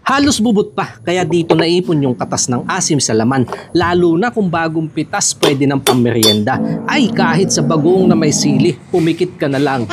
Halos bubot pa, kaya dito naipon yung katas ng asim sa laman. Lalo na kung bagong pitas pwede ng pamerienda. Ay kahit sa bagoong na may sili, pumikit ka na lang.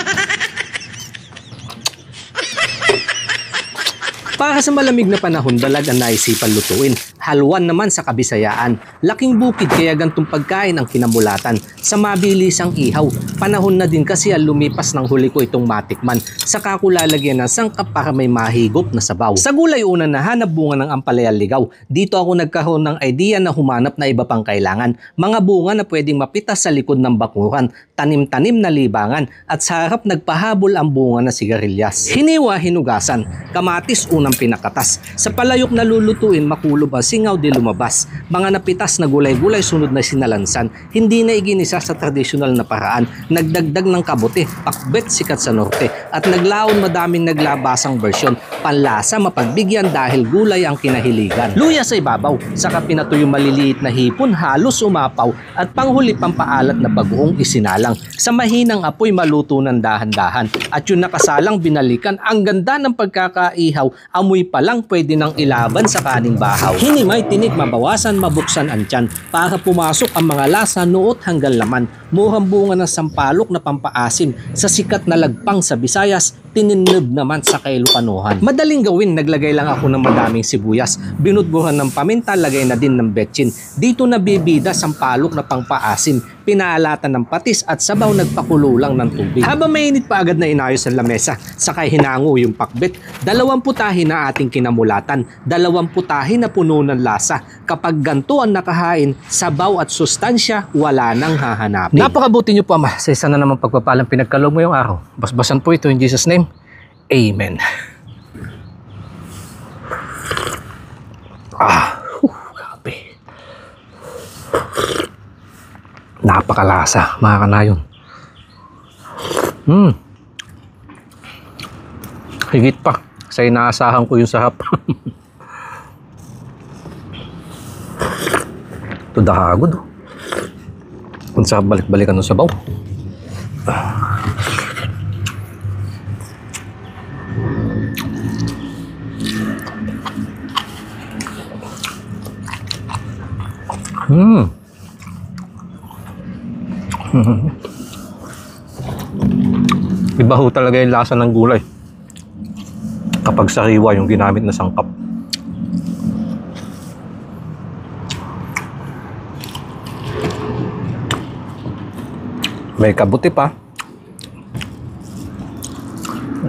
Para sa malamig na panahon, dalag ang naisipan lutuin. Halwan naman sa Kabisayaan. Laking bukid kaya gantong pagkain ang kinamulatan. Sa mabilisang ihaw, panahon na din kasi ang lumipas ng huli ko itong matikman. Saka ko lalagyan ng sangkap para may mahigop na sabaw. Sa gulay una nahanap bunga ng ampalaya ligaw. Dito ako nagkaroon ng idea na humanap na iba pang kailangan. Mga bunga na pwedeng mapitas sa likod ng bakuran, tanim-tanim na libangan, at sa harap nagpahabol ang bunga na sigarilyas. Hiniwa, hinugasan, kamatis unang pinakatas. Sa palayok na lulutuin, makulob ang singaw di lumabas. Mga napitas na gulay-gulay sunod na sinalansan. Hindi na iginisa sa tradisyonal na paraan. Nagdagdag ng kabote, pakbet sikat sa norte. At naglaon madaming naglabasang bersyon. Panlasa mapagbigyan dahil gulay ang kinahiligan. Luya sa ibabaw, saka pinatuyo maliliit na hipon halos umapaw. At panghuli pampaalat na bagoong isinalang. Sa mahinang apoy maluto ng dahan-dahan. At yung nakasalang binalikan, ang ganda ng pagkakaihaw. Amoy pa lang pwede nang ilaban sa kaning bahaw. Hinimay tinik mabawasan mabuksan ang tiyan para pumasok ang mga lasa noot hanggang laman. Murang bunga ng sampalok na pampaasim sa sikat na lagpang sa Visayas, tininib naman sa Kailukanuhan. Madaling gawin, naglagay lang ako ng madaming sibuyas. Binutbuhan ng paminta, lagay na din ng betchin. Dito nabibida sampalok na pangpaasim. Pinaalatan ng patis at sabaw, nagpakulo lang ng tubig. Habang mainit pa agad na inayos ang lamesa, sakay hinango yung pakbet. 20 putahe na ating kinamulatan. 20 putahe na puno ng lasa. Kapag ganto ang nakahain, sabaw at sustansya, wala nang hahanapin. Napakabuti niyo po, Ama. Sa isa na naman pagpapalang pinagkaloob mo yung araw. Basbasan po ito in Jesus' name. Amen. Grabe. Napakalasa, mga kanayon. Higit pa sa inaasahan ko yung sahap. Ito dahagod. Kung sa balik-balikan ng sabaw. Iba ho talaga yung lasa ng gulay kapag sariwa yung ginamit na sangkap. May kabuti pa.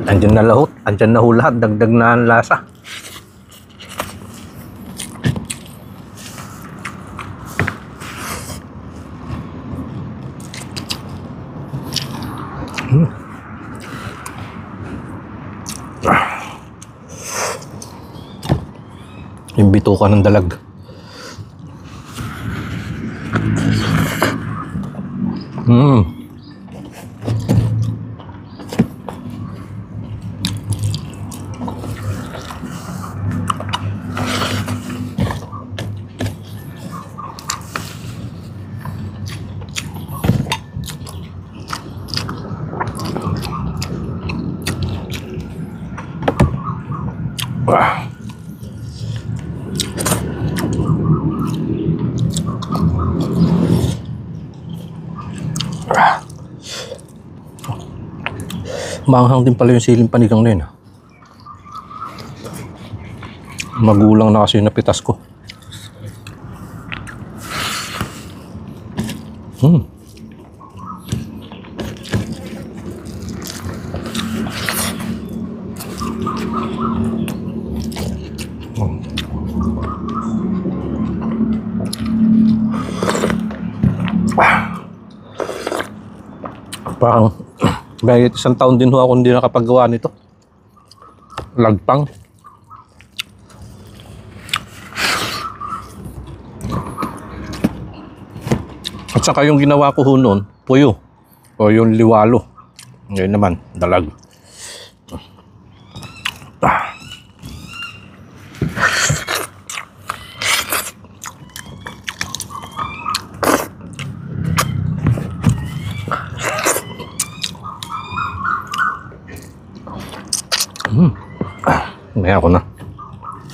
Andyan na lahot, andyan na ho lahat, dagdag na ang lasa. Yung bituka ng dalag. Maanghang din pala yung siling panigang na yun. Magulang na kasi yung napitas ko. Parang kahit 1 taon din ho ako hindi nakapagawa nito. Lagpang. At saka yung ginawa ko ho noon, puyo. O yung liwalo. Ngayon naman, dalag. May ako na.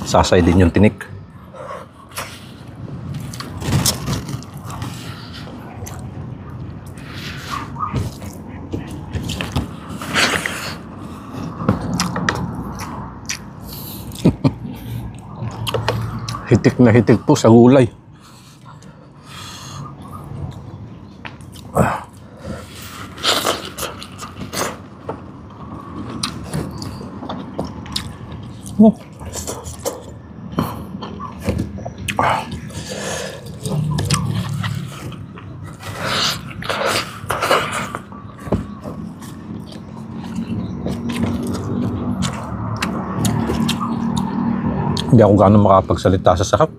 Sasay din yung tinik. Hitik na hitik po sa gulay. Oh. Hindi ako gaano makapagsalita sa sarap.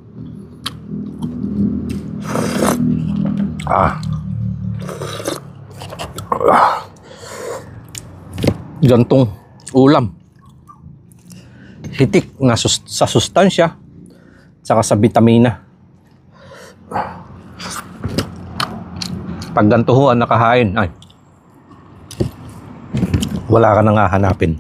Gantong ulam. Hitik na sa sustansya, saka sa bitamina. Pag ganito ho ang nakahain, ay, wala ka nang hahanapin.